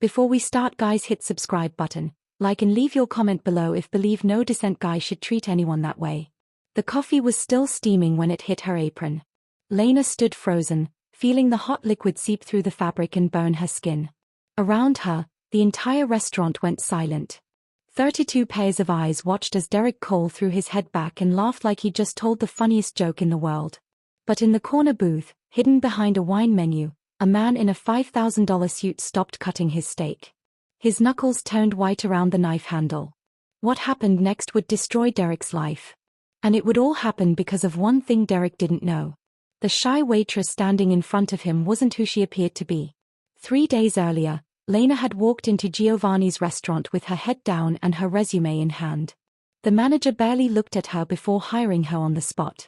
Before we start, guys, hit subscribe button, like and leave your comment below if believe no decent guy should treat anyone that way. The coffee was still steaming when it hit her apron. Lena stood frozen, feeling the hot liquid seep through the fabric and burn her skin. Around her, the entire restaurant went silent. 32 pairs of eyes watched as Derek Cole threw his head back and laughed like he just told the funniest joke in the world. But in the corner booth, hidden behind a wine menu, a man in a $5,000 suit stopped cutting his steak. His knuckles turned white around the knife handle. What happened next would destroy Derek's life. And it would all happen because of one thing Derek didn't know. The shy waitress standing in front of him wasn't who she appeared to be. 3 days earlier, Lena had walked into Giovanni's restaurant with her head down and her resume in hand. The manager barely looked at her before hiring her on the spot.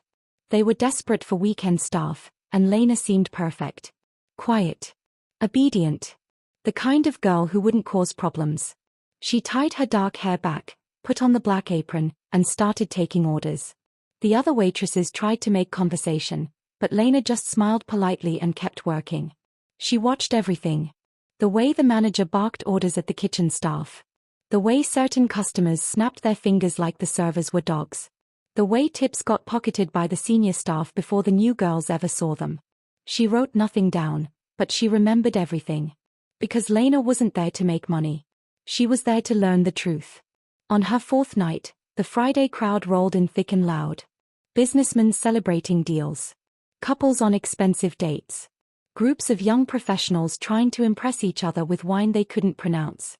They were desperate for weekend staff, and Lena seemed perfect. Quiet. Obedient. The kind of girl who wouldn't cause problems. She tied her dark hair back, put on the black apron, and started taking orders. The other waitresses tried to make conversation, but Lena just smiled politely and kept working. She watched everything. The way the manager barked orders at the kitchen staff. The way certain customers snapped their fingers like the servers were dogs. The way tips got pocketed by the senior staff before the new girls ever saw them. She wrote nothing down, but she remembered everything. Because Lena wasn't there to make money. She was there to learn the truth. On her 4th night, the Friday crowd rolled in thick and loud. Businessmen celebrating deals. Couples on expensive dates. Groups of young professionals trying to impress each other with wine they couldn't pronounce.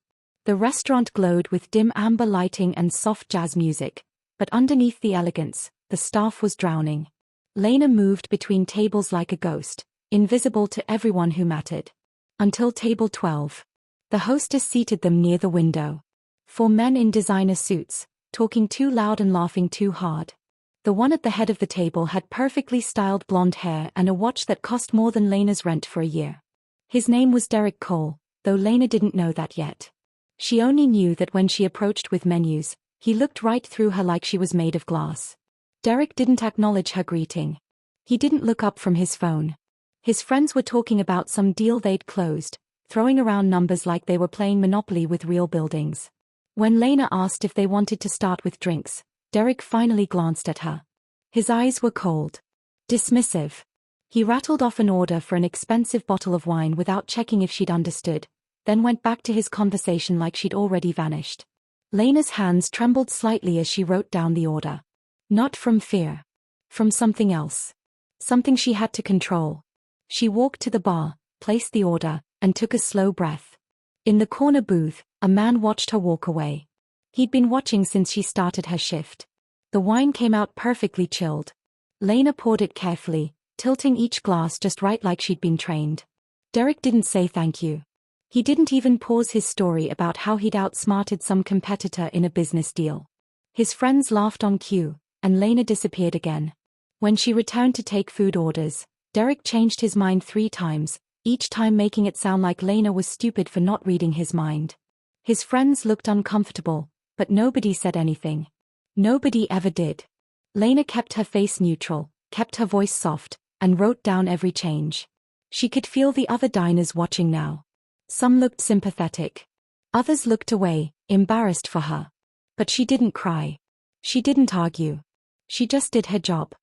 The restaurant glowed with dim amber lighting and soft jazz music, but underneath the elegance, the staff was drowning. Lena moved between tables like a ghost, invisible to everyone who mattered. Until table 12. The hostess seated them near the window. 4 men in designer suits, talking too loud and laughing too hard. The one at the head of the table had perfectly styled blonde hair and a watch that cost more than Lena's rent for a year. His name was Derek Cole, though Lena didn't know that yet. She only knew that when she approached with menus, he looked right through her like she was made of glass. Derek didn't acknowledge her greeting. He didn't look up from his phone. His friends were talking about some deal they'd closed, throwing around numbers like they were playing Monopoly with real buildings. When Lena asked if they wanted to start with drinks, Derek finally glanced at her. His eyes were cold. Dismissive. He rattled off an order for an expensive bottle of wine without checking if she'd understood, then went back to his conversation like she'd already vanished. Lena's hands trembled slightly as she wrote down the order. Not from fear. From something else. Something she had to control. She walked to the bar, placed the order, and took a slow breath. In the corner booth, a man watched her walk away. He'd been watching since she started her shift. The wine came out perfectly chilled. Lena poured it carefully, tilting each glass just right like she'd been trained. Derek didn't say thank you. He didn't even pause his story about how he'd outsmarted some competitor in a business deal. His friends laughed on cue, and Lena disappeared again. When she returned to take food orders, Derek changed his mind 3 times, each time making it sound like Lena was stupid for not reading his mind. His friends looked uncomfortable, but nobody said anything. Nobody ever did. Lena kept her face neutral, kept her voice soft, and wrote down every change. She could feel the other diners watching now. Some looked sympathetic. Others looked away, embarrassed for her. But she didn't cry. She didn't argue. She just did her job.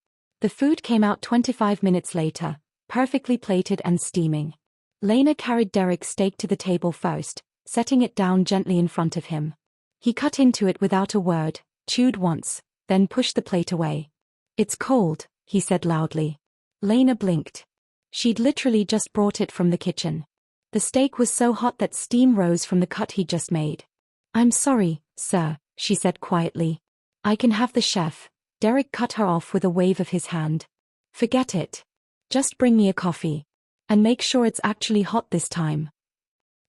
The food came out 25 minutes later, perfectly plated and steaming. Lena carried Derek's steak to the table first, setting it down gently in front of him. He cut into it without a word, chewed once, then pushed the plate away. "It's cold," he said loudly. Lena blinked. She'd literally just brought it from the kitchen. The steak was so hot that steam rose from the cut he'd just made. "I'm sorry, sir," she said quietly. "I can have the chef." Derek cut her off with a wave of his hand. "Forget it. Just bring me a coffee. And make sure it's actually hot this time."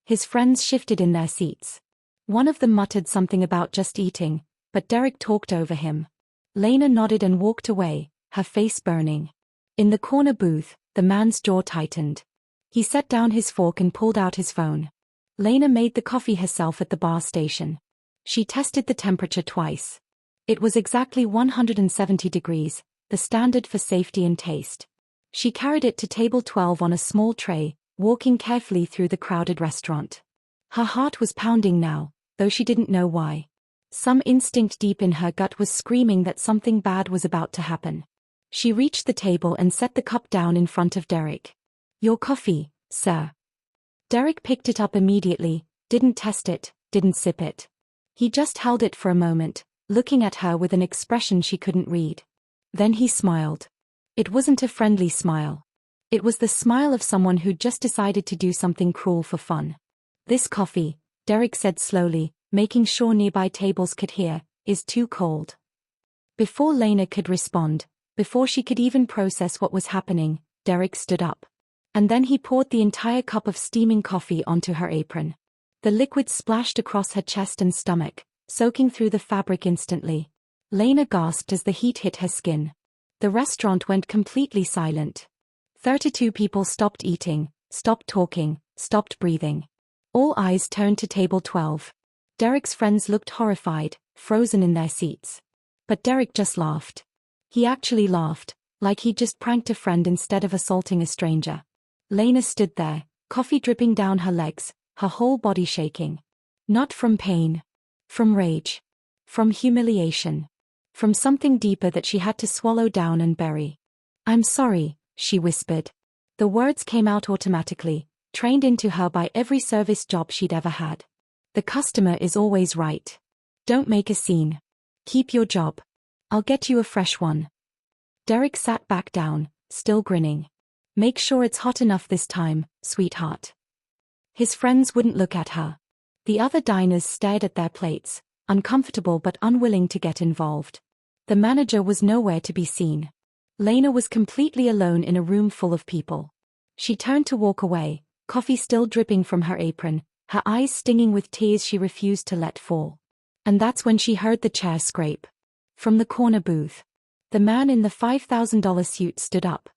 His friends shifted in their seats. One of them muttered something about just eating, but Derek talked over him. Lena nodded and walked away, her face burning. In the corner booth, the man's jaw tightened. He set down his fork and pulled out his phone. Lena made the coffee herself at the bar station. She tested the temperature twice. It was exactly 170 degrees, the standard for safety and taste. She carried it to table 12 on a small tray, walking carefully through the crowded restaurant. Her heart was pounding now, though she didn't know why. Some instinct deep in her gut was screaming that something bad was about to happen. She reached the table and set the cup down in front of Derek. "Your coffee, sir." Derek picked it up immediately, didn't test it, didn't sip it. He just held it for a moment, looking at her with an expression she couldn't read. Then he smiled. It wasn't a friendly smile. It was the smile of someone who'd just decided to do something cruel for fun. "This coffee," Derek said slowly, making sure nearby tables could hear, "is too cold." Before Lena could respond, before she could even process what was happening, Derek stood up. And then he poured the entire cup of steaming coffee onto her apron. The liquid splashed across her chest and stomach, soaking through the fabric instantly. Lena gasped as the heat hit her skin. The restaurant went completely silent. 32 people stopped eating, stopped talking, stopped breathing. All eyes turned to table 12. Derek's friends looked horrified, frozen in their seats. But Derek just laughed. He actually laughed, like he'd just pranked a friend instead of assaulting a stranger. Lena stood there, coffee dripping down her legs, her whole body shaking. Not from pain. From rage. From humiliation. From something deeper that she had to swallow down and bury. "I'm sorry," she whispered. The words came out automatically, trained into her by every service job she'd ever had. "The customer is always right. Don't make a scene. Keep your job. I'll get you a fresh one." Derek sat back down, still grinning. "Make sure it's hot enough this time, sweetheart." His friends wouldn't look at her. The other diners stared at their plates, uncomfortable but unwilling to get involved. The manager was nowhere to be seen. Lena was completely alone in a room full of people. She turned to walk away, coffee still dripping from her apron, her eyes stinging with tears she refused to let fall. And that's when she heard the chair scrape. From the corner booth. The man in the $5,000 suit stood up.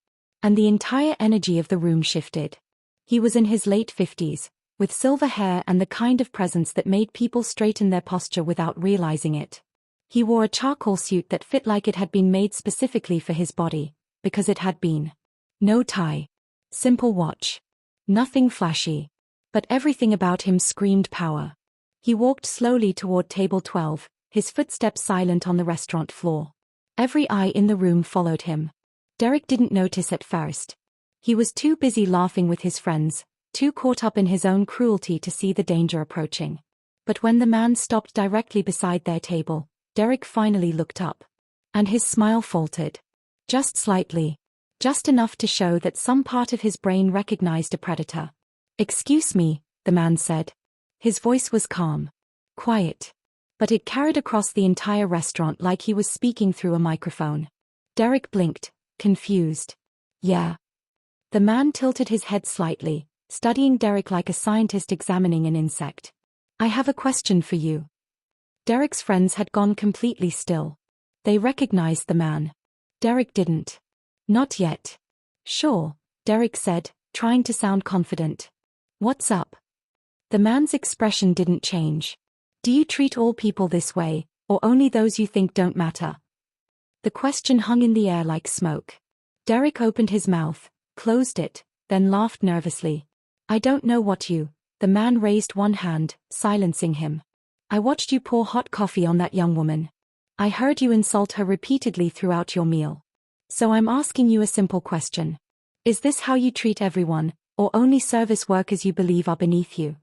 And the entire energy of the room shifted. He was in his late 50s, with silver hair and the kind of presence that made people straighten their posture without realizing it. He wore a charcoal suit that fit like it had been made specifically for his body, because it had been. No tie. Simple watch. Nothing flashy. But everything about him screamed power. He walked slowly toward table 12, his footsteps silent on the restaurant floor. Every eye in the room followed him. Derek didn't notice at first. He was too busy laughing with his friends, too caught up in his own cruelty to see the danger approaching. But when the man stopped directly beside their table, Derek finally looked up. And his smile faltered. Just slightly. Just enough to show that some part of his brain recognized a predator. "Excuse me," the man said. His voice was calm. Quiet. But it carried across the entire restaurant like he was speaking through a microphone. Derek blinked, confused. "Yeah." The man tilted his head slightly, studying Derek like a scientist examining an insect. "I have a question for you." Derek's friends had gone completely still. They recognized the man. Derek didn't. "Not yet." "Sure," Derek said, trying to sound confident. "What's up?" The man's expression didn't change. "Do you treat all people this way, or only those you think don't matter?" The question hung in the air like smoke. Derek opened his mouth, closed it, then laughed nervously. "I don't know what you..." The man raised one hand, silencing him. "I watched you pour hot coffee on that young woman. I heard you insult her repeatedly throughout your meal. So I'm asking you a simple question. Is this how you treat everyone, or only service workers you believe are beneath you?"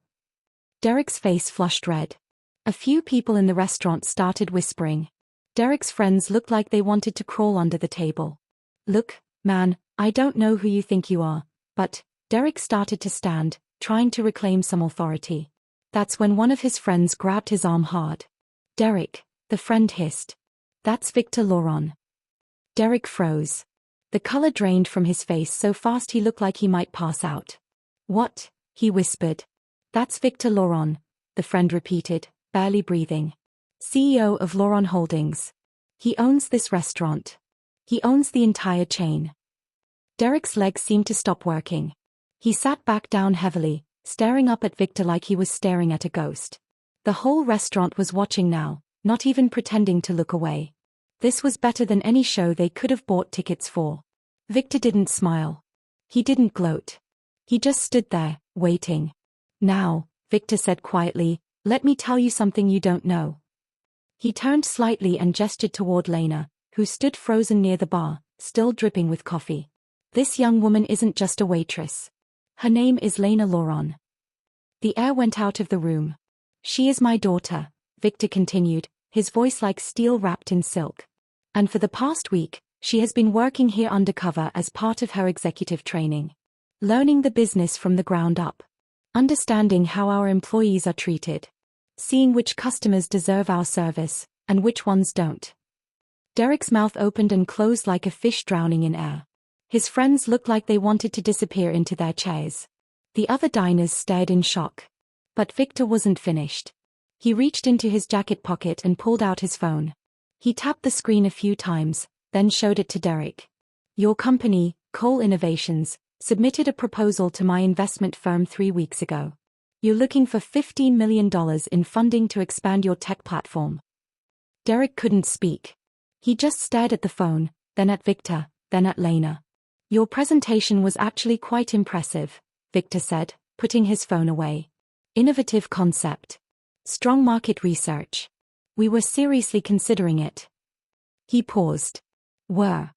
Derek's face flushed red. A few people in the restaurant started whispering. Derek's friends looked like they wanted to crawl under the table. "Look, man, I don't know who you think you are, but..." Derek started to stand, trying to reclaim some authority. That's when one of his friends grabbed his arm hard. "Derek," the friend hissed. "That's Victor Laurent." Derek froze. The color drained from his face so fast he looked like he might pass out. "What?" he whispered. "That's Victor Laurent," the friend repeated, barely breathing. "CEO of Laurent Holdings. He owns this restaurant. He owns the entire chain." Derek's legs seemed to stop working. He sat back down heavily, staring up at Victor like he was staring at a ghost. The whole restaurant was watching now, not even pretending to look away. This was better than any show they could have bought tickets for. Victor didn't smile. He didn't gloat. He just stood there, waiting. Now, Victor said quietly, let me tell you something you don't know. He turned slightly and gestured toward Lena, who stood frozen near the bar, still dripping with coffee. This young woman isn't just a waitress. Her name is Lena Laurent. The air went out of the room. She is my daughter, Victor continued, his voice like steel wrapped in silk. And for the past week, she has been working here undercover as part of her executive training. Learning the business from the ground up. Understanding how our employees are treated. Seeing which customers deserve our service, and which ones don't. Derek's mouth opened and closed like a fish drowning in air. His friends looked like they wanted to disappear into their chairs. The other diners stared in shock. But Victor wasn't finished. He reached into his jacket pocket and pulled out his phone. He tapped the screen a few times, then showed it to Derek. Your company, Cole Innovations, submitted a proposal to my investment firm 3 weeks ago. You're looking for $15 million in funding to expand your tech platform. Derek couldn't speak. He just stared at the phone, then at Victor, then at Lena. Your presentation was actually quite impressive, Victor said, putting his phone away. Innovative concept. Strong market research. We were seriously considering it. He paused. Were.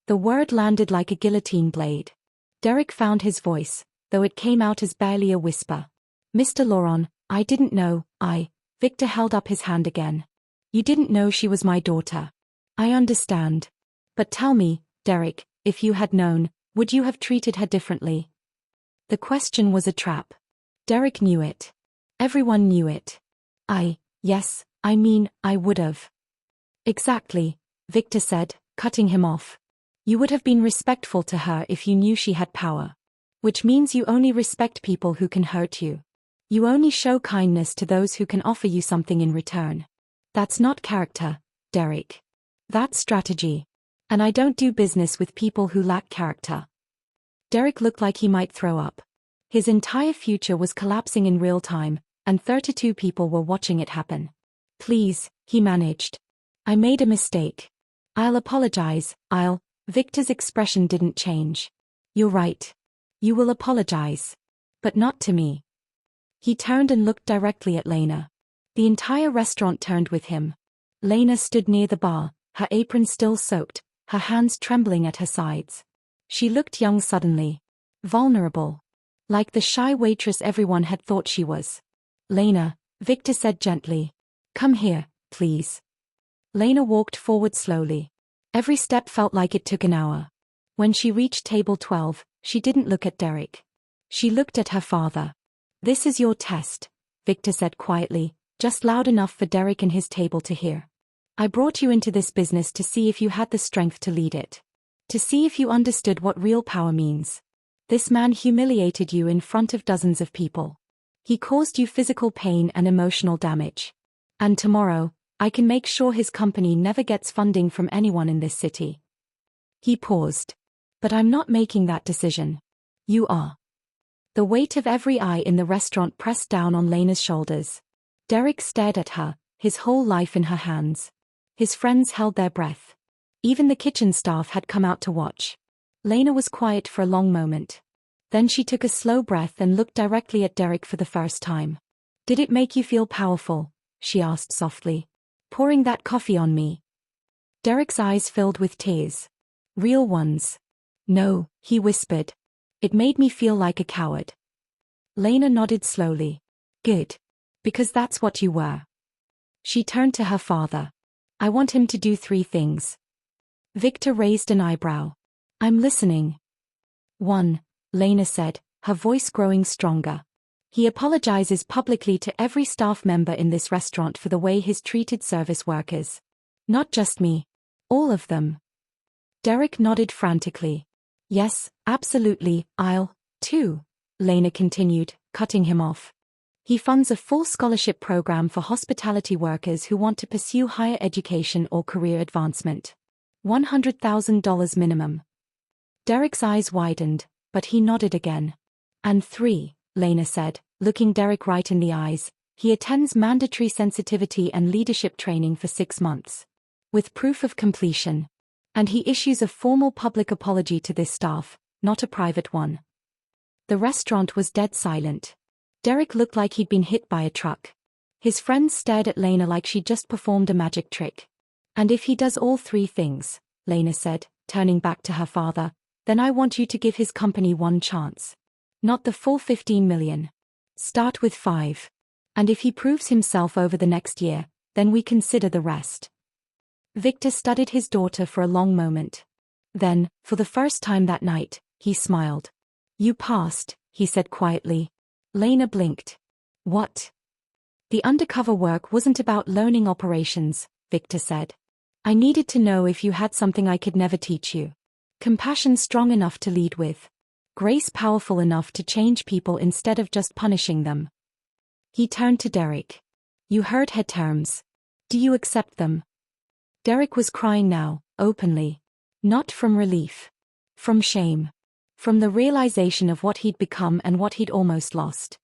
The word landed like a guillotine blade. Derek found his voice, though it came out as barely a whisper. Mr. Laurent, I didn't know, Victor held up his hand again. You didn't know she was my daughter. I understand. But tell me, Derek, if you had known, would you have treated her differently? The question was a trap. Derek knew it. Everyone knew it. Yes, I mean, I would have. Exactly, Victor said, cutting him off. You would have been respectful to her if you knew she had power. Which means you only respect people who can hurt you. You only show kindness to those who can offer you something in return. That's not character, Derek. That's strategy. And I don't do business with people who lack character. Derek looked like he might throw up. His entire future was collapsing in real time, and 32 people were watching it happen. Please, he managed. I made a mistake. I'll apologize, Victor's expression didn't change. You're right. You will apologize. But not to me. He turned and looked directly at Lena. The entire restaurant turned with him. Lena stood near the bar, her apron still soaked, her hands trembling at her sides. She looked young suddenly. Vulnerable. Like the shy waitress everyone had thought she was. Lena, Victor said gently. Come here, please. Lena walked forward slowly. Every step felt like it took an hour. When she reached table 12, she didn't look at Derek. She looked at her father. This is your test, Victor said quietly, just loud enough for Derek and his table to hear. I brought you into this business to see if you had the strength to lead it. To see if you understood what real power means. This man humiliated you in front of dozens of people. He caused you physical pain and emotional damage. And tomorrow, I can make sure his company never gets funding from anyone in this city. He paused. But I'm not making that decision. You are. The weight of every eye in the restaurant pressed down on Lena's shoulders. Derek stared at her, his whole life in her hands. His friends held their breath. Even the kitchen staff had come out to watch. Lena was quiet for a long moment. Then she took a slow breath and looked directly at Derek for the first time. Did it make you feel powerful? She asked softly. Pouring that coffee on me. Derek's eyes filled with tears. Real ones. No, he whispered. It made me feel like a coward. Lena nodded slowly. Good. Because that's what you were. She turned to her father. I want him to do 3 things. Victor raised an eyebrow. I'm listening. 1, Lena said, her voice growing stronger. He apologizes publicly to every staff member in this restaurant for the way he's treated service workers. Not just me. All of them. Derek nodded frantically. Yes, absolutely, I'll, too, Lena continued, cutting him off. He funds a full scholarship program for hospitality workers who want to pursue higher education or career advancement. $100,000 minimum. Derek's eyes widened, but he nodded again. And 3, Lena said, looking Derek right in the eyes, he attends mandatory sensitivity and leadership training for 6 months. With proof of completion. And he issues a formal public apology to this staff, not a private one. The restaurant was dead silent. Derek looked like he'd been hit by a truck. His friends stared at Lena like she'd just performed a magic trick. And if he does all three things, Lena said, turning back to her father, then I want you to give his company one chance. Not the full 15 million. Start with 5. And if he proves himself over the next year, then we consider the rest. Victor studied his daughter for a long moment. Then, for the first time that night, he smiled. You passed, he said quietly. Lena blinked. What? The undercover work wasn't about learning operations, Victor said. I needed to know if you had something I could never teach you. Compassion strong enough to lead with. Grace powerful enough to change people instead of just punishing them. He turned to Derek. You heard her terms. Do you accept them? Derek was crying now, openly. Not from relief. From shame. From the realization of what he'd become and what he'd almost lost.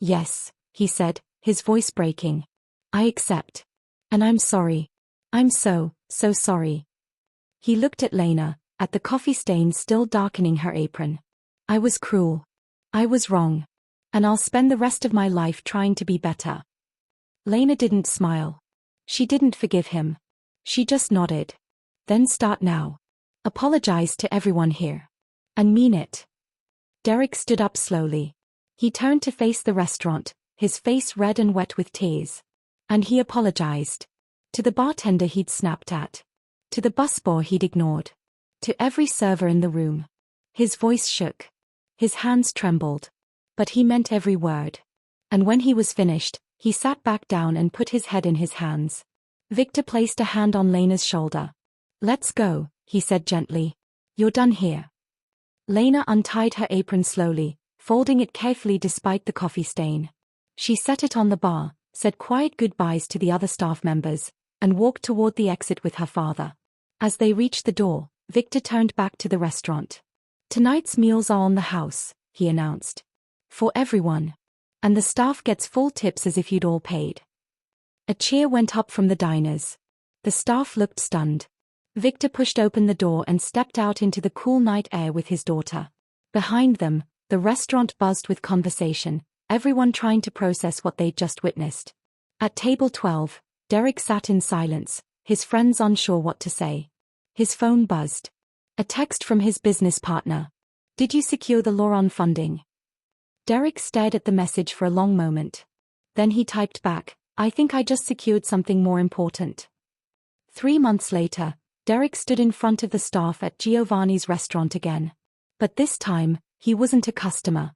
Yes, he said, his voice breaking. I accept. And I'm sorry. I'm so sorry. He looked at Lena, at the coffee stains still darkening her apron. I was cruel. I was wrong. And I'll spend the rest of my life trying to be better. Lena didn't smile. She didn't forgive him. She just nodded. Then start now. Apologize to everyone here. And mean it. Derek stood up slowly. He turned to face the restaurant, his face red and wet with tears. And he apologized. To the bartender he'd snapped at. To the busboy he'd ignored. To every server in the room. His voice shook. His hands trembled. But he meant every word. And when he was finished, he sat back down and put his head in his hands. Victor placed a hand on Lena's shoulder. Let's go, he said gently. You're done here. Lena untied her apron slowly, folding it carefully despite the coffee stain. She set it on the bar, said quiet goodbyes to the other staff members, and walked toward the exit with her father. As they reached the door, Victor turned back to the restaurant. Tonight's meals are on the house, he announced. For everyone. And the staff gets full tips as if you'd all paid. A cheer went up from the diners. The staff looked stunned. Victor pushed open the door and stepped out into the cool night air with his daughter. Behind them, the restaurant buzzed with conversation, everyone trying to process what they'd just witnessed. At table 12, Derek sat in silence, his friends unsure what to say. His phone buzzed. A text from his business partner. Did you secure the Laurent funding? Derek stared at the message for a long moment. Then he typed back, I think I just secured something more important. 3 months later, Derek stood in front of the staff at Giovanni's restaurant again. But this time, he wasn't a customer.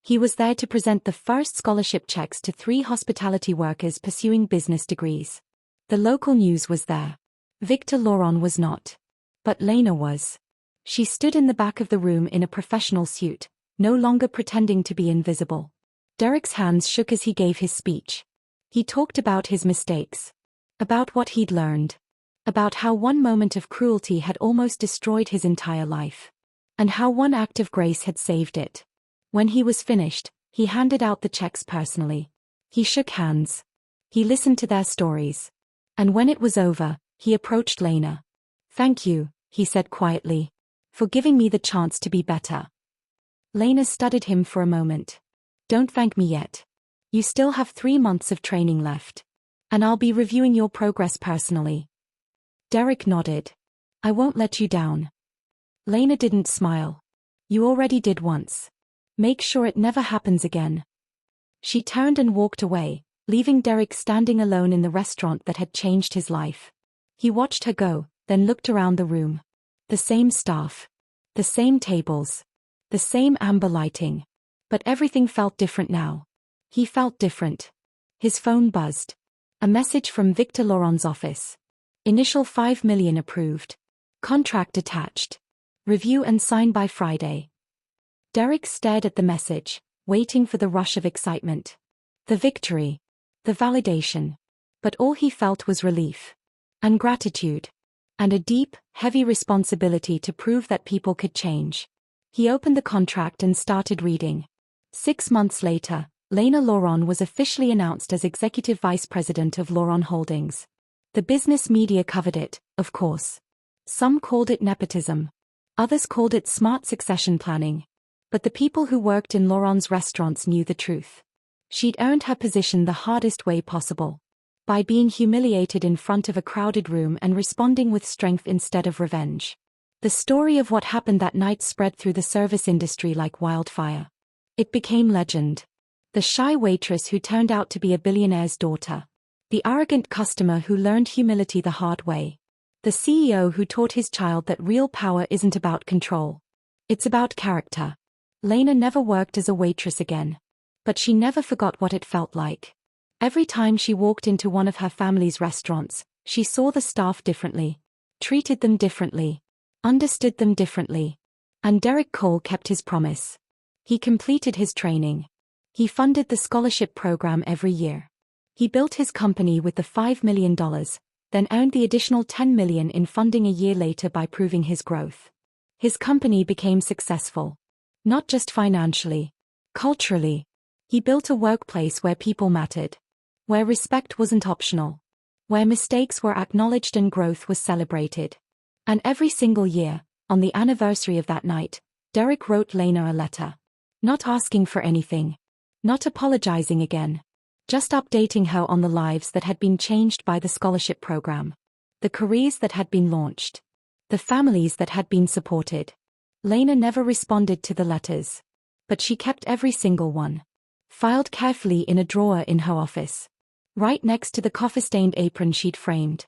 He was there to present the first scholarship checks to 3 hospitality workers pursuing business degrees. The local news was there. Victor Laurent was not. But Lena was. She stood in the back of the room in a professional suit, no longer pretending to be invisible. Derek's hands shook as he gave his speech. He talked about his mistakes. About what he'd learned. About how one moment of cruelty had almost destroyed his entire life. And how one act of grace had saved it. When he was finished, he handed out the checks personally. He shook hands. He listened to their stories. And when it was over, he approached Lena. Thank you, he said quietly. For giving me the chance to be better. Lena studied him for a moment. Don't thank me yet. You still have 3 months of training left. And I'll be reviewing your progress personally. Derek nodded. I won't let you down. Lena didn't smile. You already did once. Make sure it never happens again. She turned and walked away, leaving Derek standing alone in the restaurant that had changed his life. He watched her go, then looked around the room. The same staff. The same tables. The same amber lighting. But everything felt different now. He felt different. His phone buzzed. A message from Victor Laurent's office. Initial 5 million approved. Contract attached. Review and sign by Friday. Derek stared at the message, waiting for the rush of excitement. The victory. The validation. But all he felt was relief. And gratitude. And a deep, heavy responsibility to prove that people could change. He opened the contract and started reading. 6 months later, Lena Laurent was officially announced as Executive Vice President of Laurent Holdings. The business media covered it, of course. Some called it nepotism. Others called it smart succession planning. But the people who worked in Laurent's restaurants knew the truth. She'd earned her position the hardest way possible. By being humiliated in front of a crowded room and responding with strength instead of revenge. The story of what happened that night spread through the service industry like wildfire. It became legend. The shy waitress who turned out to be a billionaire's daughter. The arrogant customer who learned humility the hard way. The CEO who taught his child that real power isn't about control. It's about character. Lena never worked as a waitress again. But she never forgot what it felt like. Every time she walked into one of her family's restaurants, she saw the staff differently. Treated them differently. Understood them differently. And Derek Cole kept his promise. He completed his training. He funded the scholarship program every year. He built his company with the $5 million, then earned the additional $10 million in funding a year later by proving his growth. His company became successful. Not just financially. Culturally. He built a workplace where people mattered. Where respect wasn't optional. Where mistakes were acknowledged and growth was celebrated. And every single year, on the anniversary of that night, Derek wrote Lena a letter. Not asking for anything. Not apologizing again. Just updating her on the lives that had been changed by the scholarship program. The careers that had been launched. The families that had been supported. Lena never responded to the letters. But she kept every single one. Filed carefully in a drawer in her office. Right next to the coffee-stained apron she'd framed.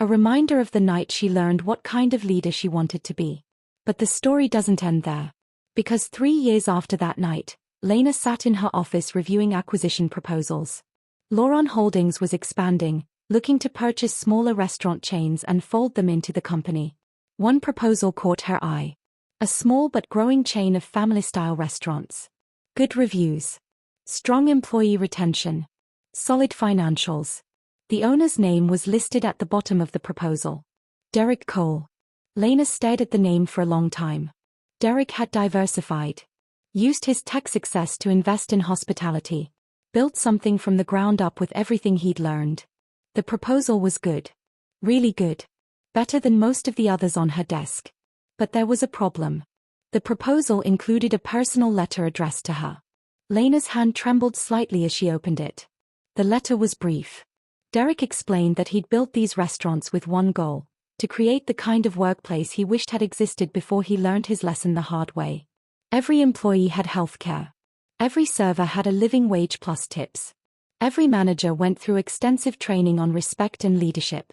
A reminder of the night she learned what kind of leader she wanted to be. But the story doesn't end there. Because 3 years after that night, Lena sat in her office reviewing acquisition proposals. Laurent Holdings was expanding, looking to purchase smaller restaurant chains and fold them into the company. One proposal caught her eye. A small but growing chain of family-style restaurants. Good reviews. Strong employee retention. Solid financials. The owner's name was listed at the bottom of the proposal. Derek Cole. Lena stared at the name for a long time. Derek had diversified. Used his tech success to invest in hospitality. Built something from the ground up with everything he'd learned. The proposal was good. Really good. Better than most of the others on her desk. But there was a problem. The proposal included a personal letter addressed to her. Lena's hand trembled slightly as she opened it. The letter was brief. Derek explained that he'd built these restaurants with one goal, to create the kind of workplace he wished had existed before he learned his lesson the hard way. Every employee had healthcare. Every server had a living wage plus tips. Every manager went through extensive training on respect and leadership.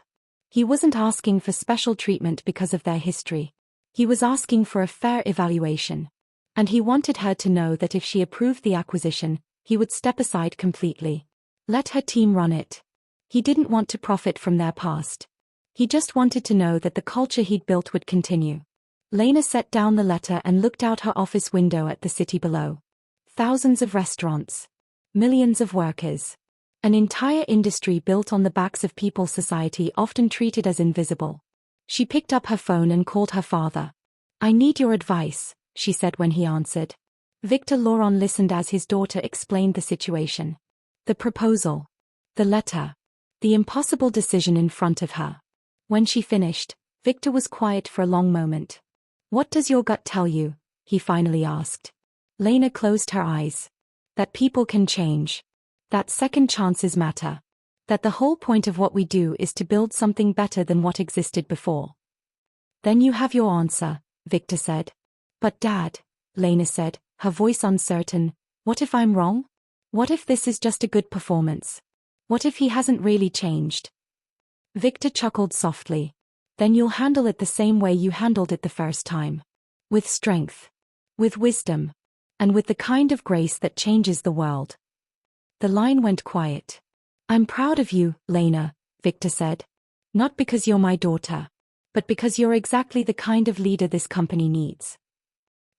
He wasn't asking for special treatment because of their history. He was asking for a fair evaluation. And he wanted her to know that if she approved the acquisition, he would step aside completely. Let her team run it. He didn't want to profit from their past. He just wanted to know that the culture he'd built would continue. Lena set down the letter and looked out her office window at the city below. Thousands of restaurants. Millions of workers. An entire industry built on the backs of people society often treated as invisible. She picked up her phone and called her father. "I need your advice," she said when he answered. Victor Laurent listened as his daughter explained the situation. The proposal. The letter. The impossible decision in front of her. When she finished, Victor was quiet for a long moment. "What does your gut tell you?" he finally asked. Lena closed her eyes. That people can change. That second chances matter. That the whole point of what we do is to build something better than what existed before. "Then you have your answer," Victor said. "But Dad," Lena said, her voice uncertain, "what if I'm wrong? What if this is just a good performance? What if he hasn't really changed?" Victor chuckled softly. "Then you'll handle it the same way you handled it the first time. With strength. With wisdom. And with the kind of grace that changes the world." The line went quiet. "I'm proud of you, Lena," Victor said. "Not because you're my daughter. But because you're exactly the kind of leader this company needs."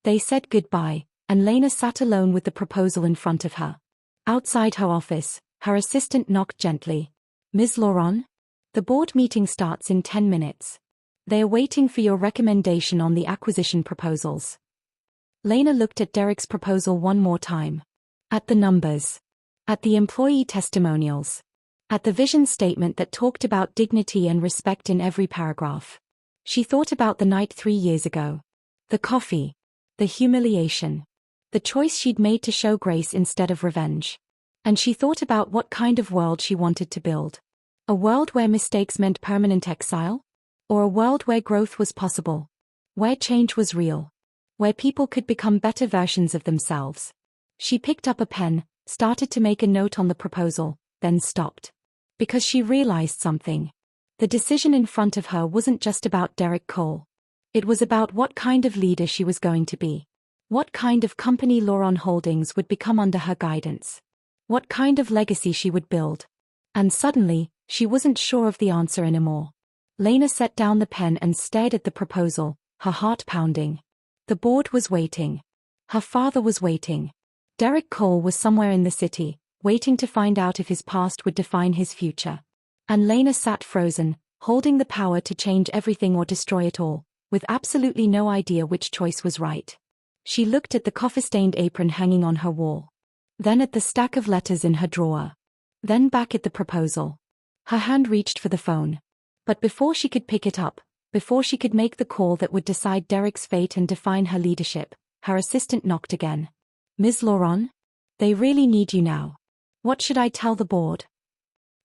They said goodbye, and Lena sat alone with the proposal in front of her. Outside her office, her assistant knocked gently. "Ms. Laurent? The board meeting starts in 10 minutes. They are waiting for your recommendation on the acquisition proposals." Lena looked at Derek's proposal one more time. At the numbers. At the employee testimonials. At the vision statement that talked about dignity and respect in every paragraph. She thought about the night 3 years ago. The coffee. The humiliation. The choice she'd made to show grace instead of revenge. And she thought about what kind of world she wanted to build. A world where mistakes meant permanent exile? Or a world where growth was possible? Where change was real? Where people could become better versions of themselves? She picked up a pen, started to make a note on the proposal, then stopped. Because she realized something. The decision in front of her wasn't just about Derek Cole. It was about what kind of leader she was going to be. What kind of company Laurent Holdings would become under her guidance. What kind of legacy she would build. And suddenly, she wasn't sure of the answer anymore. Lena set down the pen and stared at the proposal, her heart pounding. The board was waiting. Her father was waiting. Derek Cole was somewhere in the city, waiting to find out if his past would define his future. And Lena sat frozen, holding the power to change everything or destroy it all, with absolutely no idea which choice was right. She looked at the coffee-stained apron hanging on her wall. Then at the stack of letters in her drawer. Then back at the proposal. Her hand reached for the phone. But before she could pick it up, before she could make the call that would decide Derek's fate and define her leadership, her assistant knocked again. "Ms. Laurent? They really need you now. What should I tell the board?"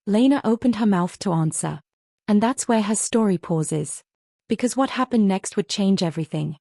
Lena opened her mouth to answer. And that's where her story pauses. Because what happened next would change everything.